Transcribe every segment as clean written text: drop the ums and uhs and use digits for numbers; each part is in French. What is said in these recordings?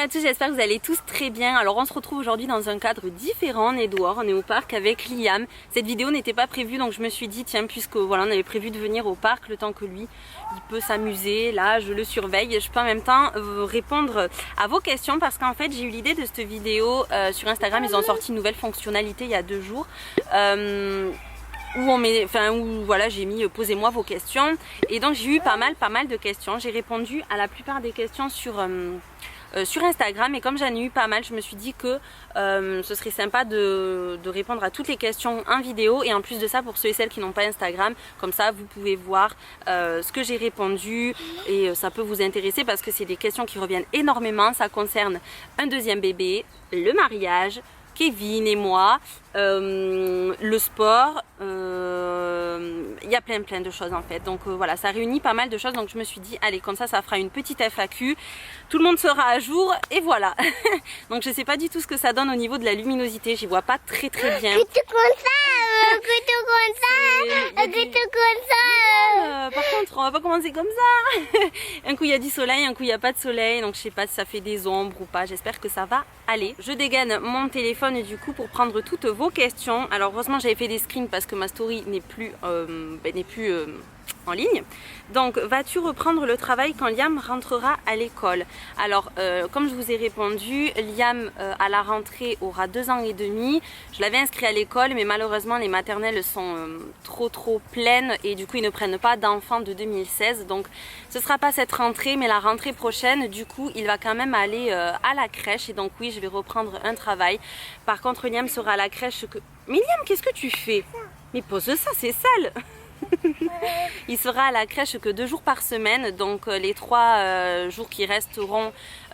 à tous, j'espère que vous allez tous très bien. Alors on se retrouve aujourd'hui dans un cadre différent, on est dehors, on est au parc avec Liam. Cette vidéo n'était pas prévue donc je me suis dit tiens, puisque voilà on avait prévu de venir au parc le temps que lui il peut s'amuser, là je le surveille, je peux en même temps répondre à vos questions parce qu'en fait j'ai eu l'idée de cette vidéo sur Instagram. Ils ont sorti une nouvelle fonctionnalité il y a 2 jours. Où voilà, j'ai mis posez-moi vos questions et donc j'ai eu pas mal de questions. J'ai répondu à la plupart des questions sur Instagram, et comme j'en ai eu pas mal, je me suis dit que ce serait sympa de répondre à toutes les questions en vidéo, et en plus de ça, pour ceux et celles qui n'ont pas Instagram, comme ça vous pouvez voir ce que j'ai répondu, et ça peut vous intéresser parce que c'est des questions qui reviennent énormément. Ça concerne un deuxième bébé, le mariage, Kevin et moi, le sport, il y a plein de choses en fait. Donc voilà, ça réunit pas mal de choses. Donc je me suis dit, allez, comme ça fera une petite FAQ. Tout le monde sera à jour et voilà. Donc je sais pas du tout ce que ça donne au niveau de la luminosité. J'y vois pas très bien. Par contre, on va pas commencer comme ça. Un coup il y a du soleil, un coup il n'y a pas de soleil. Donc je sais pas si ça fait des ombres ou pas. J'espère que ça va aller. Je dégaine mon téléphone du coup pour prendre toutes vos questions. Alors heureusement j'avais fait des screens parce que ma story n'est plus en ligne. Donc, vas-tu reprendre le travail quand Liam rentrera à l'école? Alors, comme je vous ai répondu, Liam à la rentrée aura 2 ans et demi. Je l'avais inscrit à l'école, mais malheureusement les maternelles sont trop pleines et du coup ils ne prennent pas d'enfants de 2016. Donc, ce sera pas cette rentrée, mais la rentrée prochaine. Du coup, il va quand même aller à la crèche, et donc oui, je vais reprendre un travail. Par contre, Liam sera à la crèche que... Mais Liam, qu'est-ce que tu fais? Mais pose ça, c'est sale. Il sera à la crèche que 2 jours par semaine, donc les 3 jours qui resteront,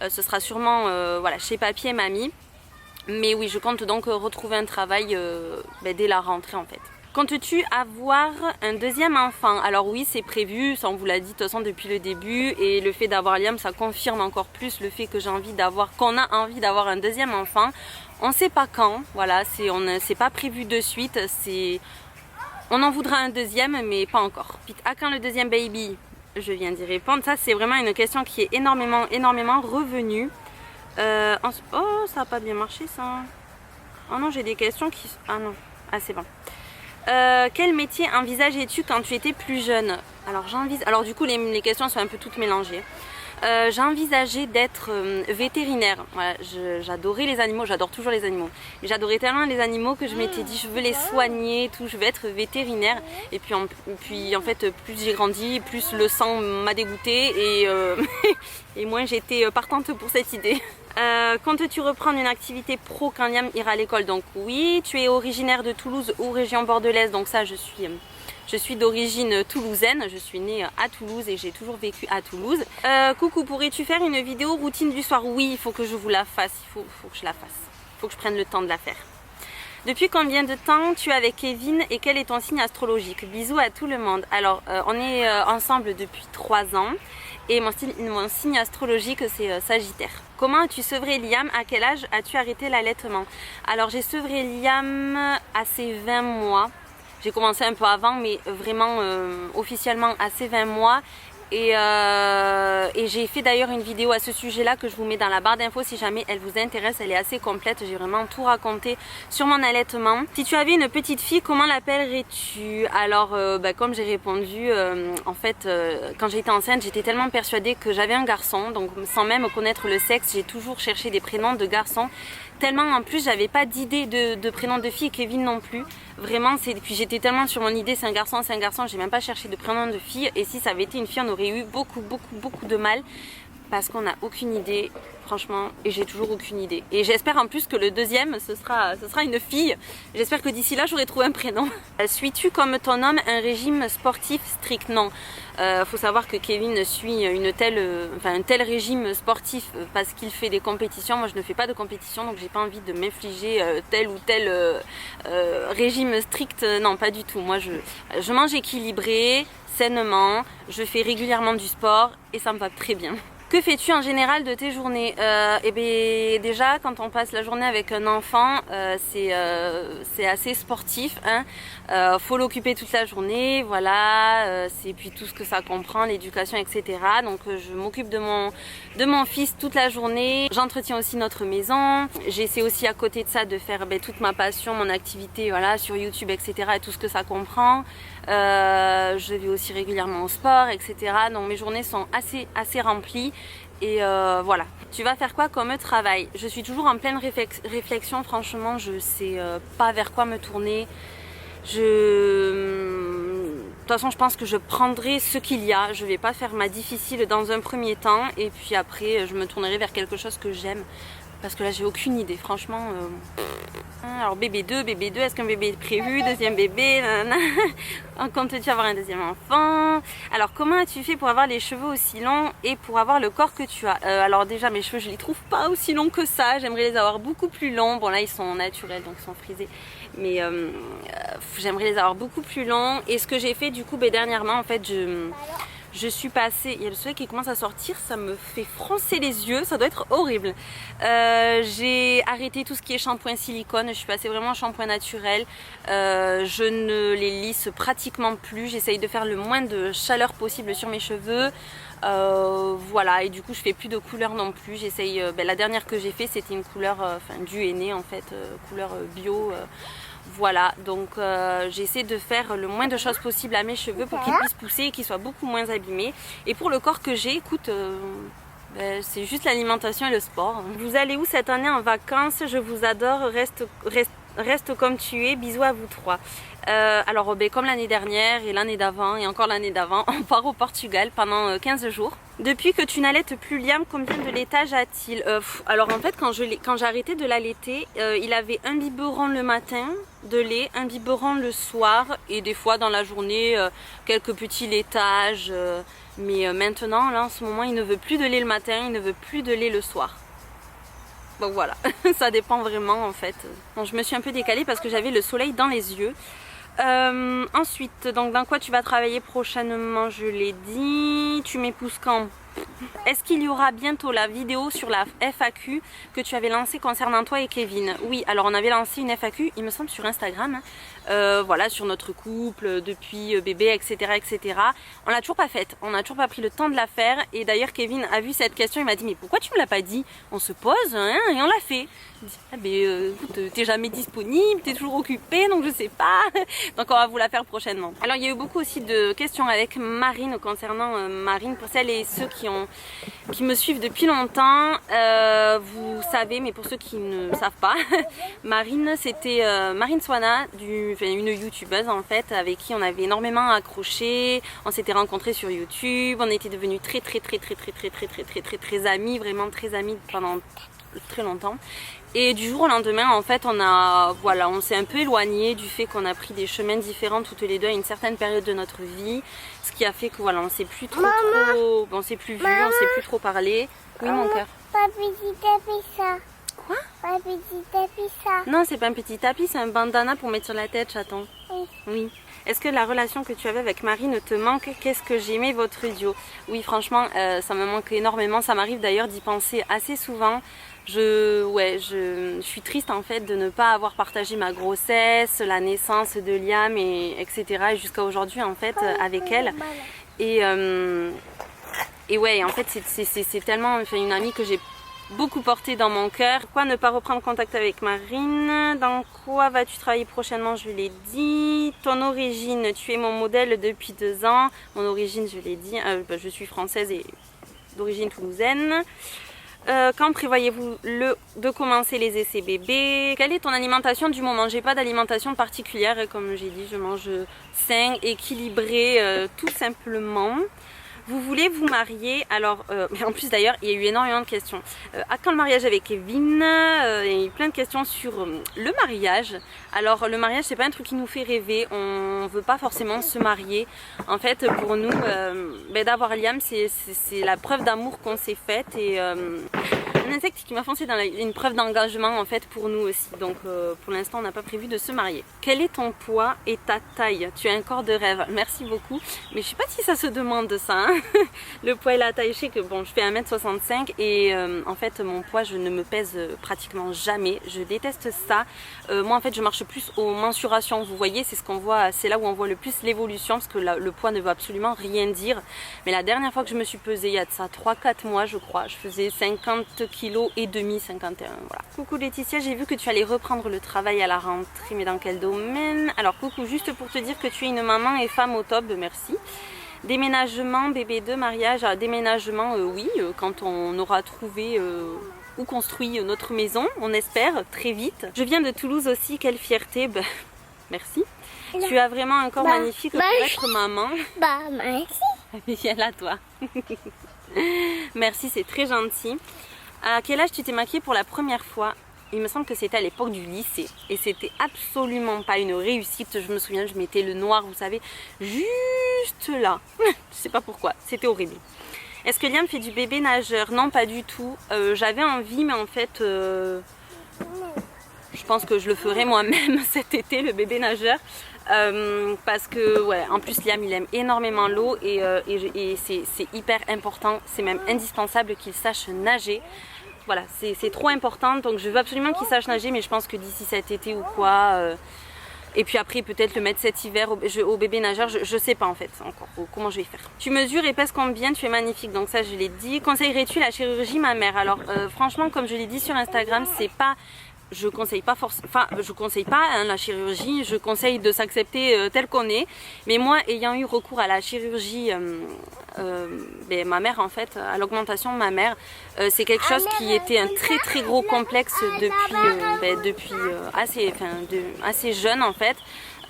ce sera sûrement voilà, chez papy et mamie. Mais oui, je compte donc retrouver un travail dès la rentrée en fait. Comptes-tu avoir un deuxième enfant? Alors oui, c'est prévu, ça on vous l'a dit de toute façon depuis le début, et le fait d'avoir Liam, ça confirme encore plus le fait que qu'on a envie d'avoir un deuxième enfant. On ne sait pas quand, voilà, c'est pas prévu de suite, on en voudra un deuxième, mais pas encore. Puis à quand le deuxième baby? Je viens d'y répondre. Ça, c'est vraiment une question qui est énormément revenue. Oh, ça n'a pas bien marché, ça. Oh non, j'ai des questions qui... Ah non, ah c'est bon. Quel métier envisageais-tu quand tu étais plus jeune? Alors du coup, les questions sont un peu toutes mélangées. J'envisageais d'être vétérinaire. Voilà, j'adorais les animaux, j'adore toujours les animaux. Mais j'adorais tellement les animaux que je m'étais dit je veux les soigner, tout, je veux être vétérinaire. Et puis en fait, plus j'ai grandi, plus le sang m'a dégoûté et moins j'étais partante pour cette idée. Comptes-tu reprendre une activité pro quand Liam ira à l'école? Donc oui. Tu es originaire de Toulouse ou région bordelaise? Donc ça, je suis d'origine toulousaine, je suis née à Toulouse et j'ai toujours vécu à Toulouse. Coucou, pourrais-tu faire une vidéo routine du soir? Oui, il faut que je vous la fasse, il faut que je la fasse. Il faut que je prenne le temps de la faire. Depuis combien de temps tu es avec Kevin et quel est ton signe astrologique? Bisous à tout le monde. Alors, on est ensemble depuis 3 ans et mon signe astrologique c'est Sagittaire. Comment as-tu sevré Liam? À quel âge as-tu arrêté l'allaitement? Alors, j'ai sevré Liam à ses 20 mois. J'ai commencé un peu avant, mais vraiment officiellement à ses 20 mois. Et j'ai fait d'ailleurs une vidéo à ce sujet-là que je vous mets dans la barre d'infos si jamais elle vous intéresse. Elle est assez complète, j'ai vraiment tout raconté sur mon allaitement. Si tu avais une petite fille, comment l'appellerais-tu? Alors, comme j'ai répondu, en fait, quand j'étais enceinte, j'étais tellement persuadée que j'avais un garçon. Donc, sans même connaître le sexe, j'ai toujours cherché des prénoms de garçons. Tellement en plus, j'avais pas d'idée de prénom de fille, et Kevin non plus. Vraiment, puis j'étais tellement sur mon idée, c'est un garçon, j'ai même pas cherché de prénom de fille. Et si ça avait été une fille, on aurait eu beaucoup de mal. Parce qu'on n'a aucune idée, franchement, et j'ai toujours aucune idée. Et j'espère en plus que le deuxième, ce sera une fille. J'espère que d'ici là, j'aurai trouvé un prénom. Suis-tu comme ton homme un régime sportif strict? Non. Faut savoir que Kevin suit un tel régime sportif parce qu'il fait des compétitions. Moi, je ne fais pas de compétition, donc j'ai pas envie de m'infliger tel ou tel régime strict. Non, pas du tout. Moi, je mange équilibré, sainement, je fais régulièrement du sport et ça me va très bien. Que fais-tu en général de tes journées? Eh bien, déjà, quand on passe la journée avec un enfant, c'est assez sportif. Hein. Faut l'occuper toute la journée, voilà. C'est puis tout ce que ça comprend, l'éducation, etc. Donc, je m'occupe de mon fils toute la journée. J'entretiens aussi notre maison. J'essaie aussi à côté de ça de faire toute ma passion, mon activité, voilà, sur YouTube, etc. Et tout ce que ça comprend. Je vais aussi régulièrement au sport, etc. Donc mes journées sont assez remplies et voilà. Tu vas faire quoi comme travail? Je suis toujours en pleine réflexion, franchement, je sais pas vers quoi me tourner. De toute façon, je pense que je prendrai ce qu'il y a. Je vais pas faire ma difficile dans un premier temps et puis après, je me tournerai vers quelque chose que j'aime. Parce que là, j'ai aucune idée, franchement. Alors, bébé 2, est-ce qu'un bébé est prévu? Deuxième bébé, comptes-tu avoir un deuxième enfant? Alors, comment as-tu fait pour avoir les cheveux aussi longs et pour avoir le corps que tu as? Alors déjà, mes cheveux, je les trouve pas aussi longs que ça. J'aimerais les avoir beaucoup plus longs. Bon, là, ils sont naturels, donc ils sont frisés. Mais j'aimerais les avoir beaucoup plus longs. Et ce que j'ai fait, du coup, dernièrement, en fait, je suis passée, il y a le soleil qui commence à sortir, ça me fait froncer les yeux, ça doit être horrible. J'ai arrêté tout ce qui est shampoing silicone, je suis passée vraiment en shampoing naturel. Je ne les lisse pratiquement plus, j'essaye de faire le moins de chaleur possible sur mes cheveux. Voilà, et du coup je fais plus de couleurs non plus. J'essaye, la dernière que j'ai fait c'était une couleur du henné en fait, couleur bio. Voilà, donc j'essaie de faire le moins de choses possible à mes cheveux pour qu'ils puissent pousser et qu'ils soient beaucoup moins abîmés. Et pour le corps que j'ai, écoute, c'est juste l'alimentation et le sport. Vous allez où cette année en vacances? Je vous adore, reste comme tu es, bisous à vous trois. Alors comme l'année dernière et l'année d'avant et encore l'année d'avant, on part au Portugal pendant 15 jours. Depuis que tu n'allaites plus Liam, combien de laitage a-t-il? Alors en fait quand j'ai arrêté de l'allaiter, il avait un biberon le matin de lait, un biberon le soir et des fois dans la journée quelques petits laitages. Mais maintenant là en ce moment il ne veut plus de lait le matin, il ne veut plus de lait le soir. Donc voilà, ça dépend vraiment en fait. Bon, je me suis un peu décalée parce que j'avais le soleil dans les yeux. Ensuite, donc dans quoi tu vas travailler prochainement? Je l'ai dit. Tu m'épouses quand? Est-ce qu'il y aura bientôt la vidéo sur la FAQ que tu avais lancée concernant toi et Kevin? Oui, alors on avait lancé une FAQ, il me semble sur Instagram, voilà, sur notre couple, depuis bébé, etc., etc. On l'a toujours pas faite, on n'a toujours pas pris le temps de la faire. Et d'ailleurs Kevin a vu cette question, il m'a dit mais pourquoi tu me l'as pas dit? On se pose hein, et on l'a fait. Il dit, ah ben écoute, t'es jamais disponible, t'es toujours occupé, donc je sais pas. Donc on va vous la faire prochainement. Alors il y a eu beaucoup aussi de questions avec Marine concernant Marine. Pour celles et ceux qui me suivent depuis longtemps, vous savez, mais pour ceux qui ne savent pas, Marine c'était Marine Swana, une youtubeuse en fait, avec qui on avait énormément accroché. On s'était rencontrés sur YouTube, on était devenus très amis, vraiment très amis pendant très longtemps. Et du jour au lendemain en fait on s'est un peu éloigné du fait qu'on a pris des chemins différents toutes les deux à une certaine période de notre vie, ce qui a fait que voilà on s'est plus on s'est plus vu, on s'est plus trop parlé. Oui mon cœur. Pas petit tapis ça. Quoi? Pas petit tapis ça. Non c'est pas un petit tapis, c'est un bandana pour mettre sur la tête chaton. Oui. Oui. Est-ce que la relation que tu avais avec Marine te manque? Qu'est-ce que j'aimais votre duo? Oui franchement ça me manque énormément, ça m'arrive d'ailleurs d'y penser assez souvent. Je suis triste en fait de ne pas avoir partagé ma grossesse, la naissance de Liam etc. jusqu'à aujourd'hui en fait avec elle. Et ouais en fait c'est tellement une amie que j'ai beaucoup portée dans mon cœur. Pourquoi ne pas reprendre contact avec Marine? Dans quoi vas-tu travailler prochainement? Je l'ai dit. Ton origine, tu es mon modèle depuis 2 ans. Mon origine je l'ai dit, je suis française et d'origine toulousaine. Quand prévoyez-vous de commencer les essais bébés? Quelle est ton alimentation du moment? J'ai pas d'alimentation particulière, comme j'ai dit, je mange sain, équilibré, tout simplement. Vous voulez vous marier? Alors, en plus d'ailleurs, il y a eu énormément de questions. À quand le mariage avec Kevin? Il y a eu plein de questions sur le mariage. Alors, le mariage, c'est pas un truc qui nous fait rêver. On veut pas forcément se marier. En fait, pour nous, d'avoir Liam, c'est la preuve d'amour qu'on s'est faite. Et un insecte qui m'a foncé dans une preuve d'engagement en fait pour nous aussi. Donc pour l'instant on n'a pas prévu de se marier. Quel est ton poids et ta taille? Tu as un corps de rêve. Merci beaucoup. Mais je sais pas si ça se demande ça. Hein. Le poids et la taille, je sais que bon, je fais 1m65 et en fait mon poids je ne me pèse pratiquement jamais. Je déteste ça. Moi en fait je marche plus aux mensurations. Vous voyez, c'est ce qu'on voit, c'est là où on voit le plus l'évolution parce que le poids ne veut absolument rien dire. Mais la dernière fois que je me suis pesée, il y a de ça 3-4 mois je crois, je faisais 50 kg et demi, 51, voilà. Coucou Laetitia, j'ai vu que tu allais reprendre le travail à la rentrée, mais dans quel domaine? Alors coucou, juste pour te dire que tu es une maman et femme au top, merci. Déménagement, bébé 2, mariage, déménagement, oui, quand on aura trouvé ou construit notre maison, on espère, très vite. Je viens de Toulouse aussi, quelle fierté, merci. Tu as vraiment un corps magnifique pour être maman. Bah, merci. Viens là toi. Merci, c'est très gentil. À quel âge tu t'es maquillée pour la première fois? Il me semble que c'était à l'époque du lycée et c'était absolument pas une réussite. Je me souviens, je mettais le noir, vous savez, juste là. Je sais pas pourquoi, c'était horrible. Est-ce que Liam fait du bébé nageur? Non, pas du tout. J'avais envie, mais en fait, je pense que je le ferai moi-même cet été, le bébé nageur. Parce que ouais, en plus Liam il aime énormément l'eau et c'est hyper important, c'est même indispensable qu'il sache nager. Voilà, c'est trop important, donc je veux absolument qu'il sache nager, mais je pense que d'ici cet été ou quoi, et puis après peut-être le mettre cet hiver au bébé nageur, je sais pas en fait encore comment je vais faire. Tu mesures et pèses combien? Tu es magnifique, donc ça je l'ai dit. Conseillerais-tu la chirurgie mammaire? Alors franchement, comme je l'ai dit sur Instagram, c'est pas... Je conseille pas la chirurgie, je conseille de s'accepter tel qu'on est. Mais moi, ayant eu recours à la chirurgie mammaire en fait, à l'augmentation mammaire, c'est quelque chose qui était un très gros complexe depuis assez jeune en fait.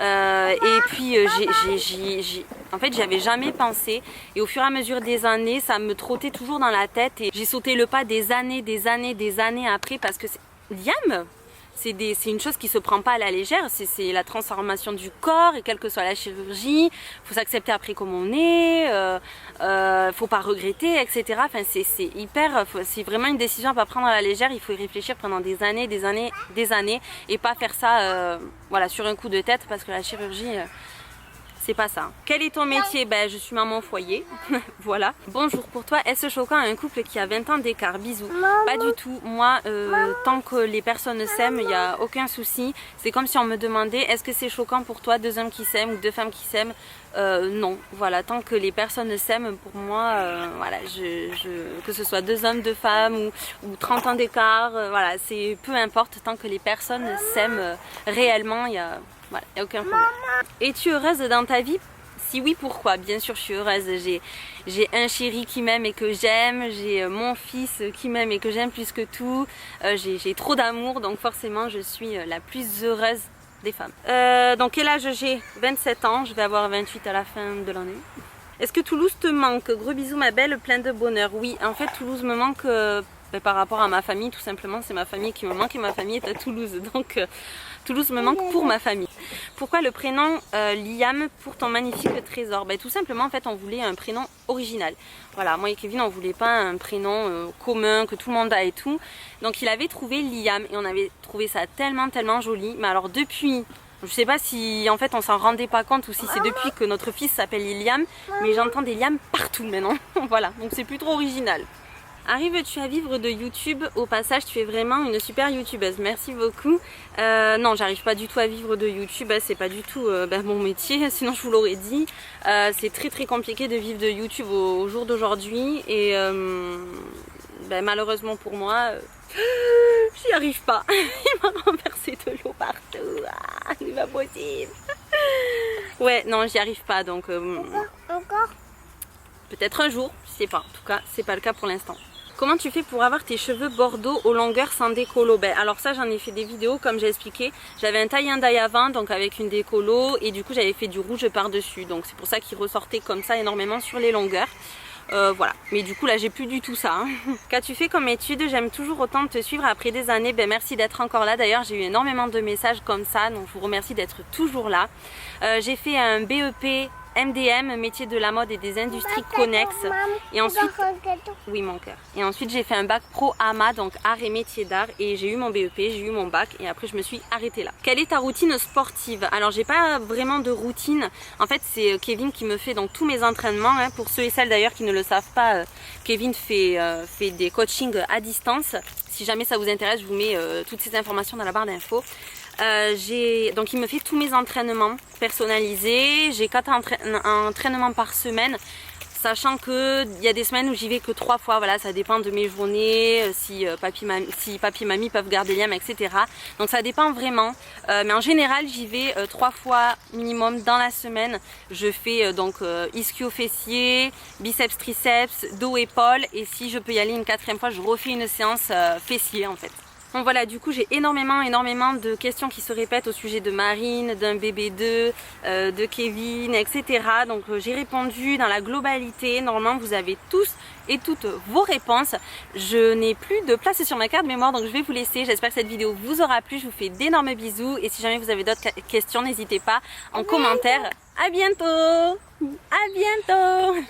Et puis en fait j'y avais jamais pensé et au fur et à mesure des années ça me trottait toujours dans la tête et j'ai sauté le pas des années après parce que Liam, c'est une chose qui se prend pas à la légère, c'est la transformation du corps et quelle que soit la chirurgie, faut s'accepter après comme on est, faut pas regretter, etc. Enfin c'est vraiment une décision à pas prendre à la légère, il faut y réfléchir pendant des années et pas faire ça voilà, sur un coup de tête parce que la chirurgie... c'est pas ça. Quel est ton métier? Ben, je suis maman au foyer. Voilà. Bonjour, pour toi, est-ce choquant un couple qui a 20 ans d'écart? Bisous. Pas du tout. Moi, tant que les personnes s'aiment, il n'y a aucun souci. C'est comme si on me demandait, est-ce que c'est choquant pour toi, 2 hommes qui s'aiment ou 2 femmes qui s'aiment? Non. Voilà, tant que les personnes s'aiment, pour moi, voilà, que ce soit 2 hommes, 2 femmes ou 30 ans d'écart, voilà, c'est peu importe, tant que les personnes s'aiment réellement, il y a... Voilà, il n'y a aucun problème. Es-tu heureuse dans ta vie? Si oui, pourquoi? Bien sûr, je suis heureuse. J'ai un chéri qui m'aime et que j'aime. J'ai mon fils qui m'aime et que j'aime plus que tout. J'ai trop d'amour, donc forcément, je suis la plus heureuse des femmes. Donc, quel âge j'ai? 27 ans. Je vais avoir 28 à la fin de l'année. Est-ce que Toulouse te manque? Gros bisous, ma belle, plein de bonheur. Oui, en fait, Toulouse me manque... par rapport à ma famille, tout simplement, c'est ma famille qui me manque et ma famille est à Toulouse. Donc Toulouse me manque pour ma famille. Pourquoi le prénom Liam pour ton magnifique trésor? Tout simplement, en fait, on voulait un prénom original. Voilà, moi et Kevin, on voulait pas un prénom commun que tout le monde a et tout. Donc il avait trouvé Liam et on avait trouvé ça tellement joli. Mais alors depuis... Je sais pas si en fait on s'en rendait pas compte ou si c'est depuis que notre fils s'appelle Liam, mais j'entends des Liam partout maintenant. Voilà, donc c'est plus trop original. Arrives-tu à vivre de YouTube? Au passage, tu es vraiment une super youtubeuse. Merci beaucoup. Non, j'arrive pas du tout à vivre de YouTube. C'est pas du tout mon métier, sinon je vous l'aurais dit. C'est très compliqué de vivre de YouTube au jour d'aujourd'hui. Et malheureusement pour moi, j'y arrive pas. Il m'a renversé de l'eau partout. Ah, c'est pas possible. Ouais, non, j'y arrive pas. Donc, Encore? peut-être un jour, je sais pas. En tout cas, c'est pas le cas pour l'instant. Comment tu fais pour avoir tes cheveux bordeaux aux longueurs sans décolo? Alors ça, j'en ai fait des vidéos comme j'ai expliqué. J'avais un tie and dye avant, donc avec une décolo, et du coup j'avais fait du rouge par-dessus. Donc c'est pour ça qu'il ressortait comme ça énormément sur les longueurs. Voilà, mais du coup là j'ai plus du tout ça. Qu'as-tu fait comme étude? J'aime toujours autant te suivre après des années. Merci d'être encore là. D'ailleurs j'ai eu énormément de messages comme ça, donc je vous remercie d'être toujours là. J'ai fait un BEP MDM, métier de la mode et des industries connexes. Et ensuite, oui mon cœur. Et ensuite j'ai fait un bac pro AMA, donc art et métier d'art, et j'ai eu mon BEP, j'ai eu mon bac et après je me suis arrêtée là. Quelle est ta routine sportive? Alors j'ai pas vraiment de routine. En fait c'est Kevin qui me fait donc tous mes entraînements. Hein. Pour ceux et celles d'ailleurs qui ne le savent pas, Kevin fait des coachings à distance. Si jamais ça vous intéresse, je vous mets toutes ces informations dans la barre d'infos. Donc il me fait tous mes entraînements personnalisés. J'ai 4 entraînements par semaine, sachant que il y a des semaines où j'y vais que 3 fois. Voilà, ça dépend de mes journées, si papy et mamie peuvent garder les liens, etc. Donc ça dépend vraiment. Mais en général, j'y vais 3 fois minimum dans la semaine. Je fais donc ischio fessier, biceps triceps, dos épaules, et si je peux y aller une 4e fois, je refais une séance fessier en fait. Donc voilà, du coup j'ai énormément de questions qui se répètent au sujet de Marine, d'un bébé 2, de Kevin, etc. Donc j'ai répondu dans la globalité. Normalement vous avez tous et toutes vos réponses. Je n'ai plus de place sur ma carte mémoire, donc je vais vous laisser. J'espère que cette vidéo vous aura plu. Je vous fais d'énormes bisous et si jamais vous avez d'autres questions, n'hésitez pas en commentaire. À bientôt. À bientôt.